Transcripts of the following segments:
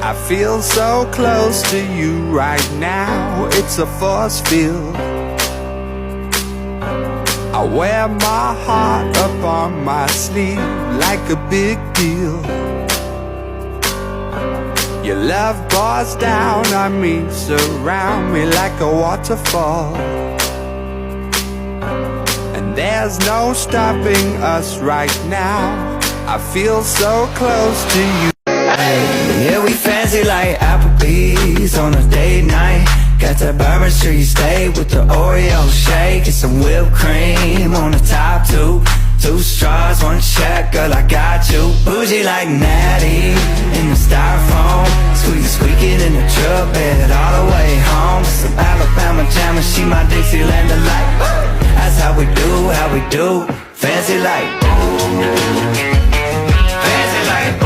I feel so close to you right now, it's a force field. I wear my heart up on my sleeve like a big deal. Your love pours down on me, surround me like a waterfall. And there's no stopping us right now, I feel so close to you. Hey, yeah, we fancy like Applebee's on a date night. Got that Bourbon Street steak with the Oreo shake and some whipped cream on the top two. Two straws, one check, girl, I got you. Bougie like Natty in the styrofoam. Squeaking in the truck bed all the way home. Some Alabama jammer, she my Dixieland delight. That's how we do, fancy like. Fancy like.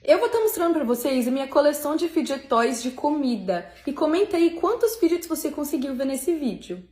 Eu vou estar mostrando pra vocês a minha coleção de fidget toys de comida. E comenta aí quantos fidgets você conseguiu ver nesse vídeo.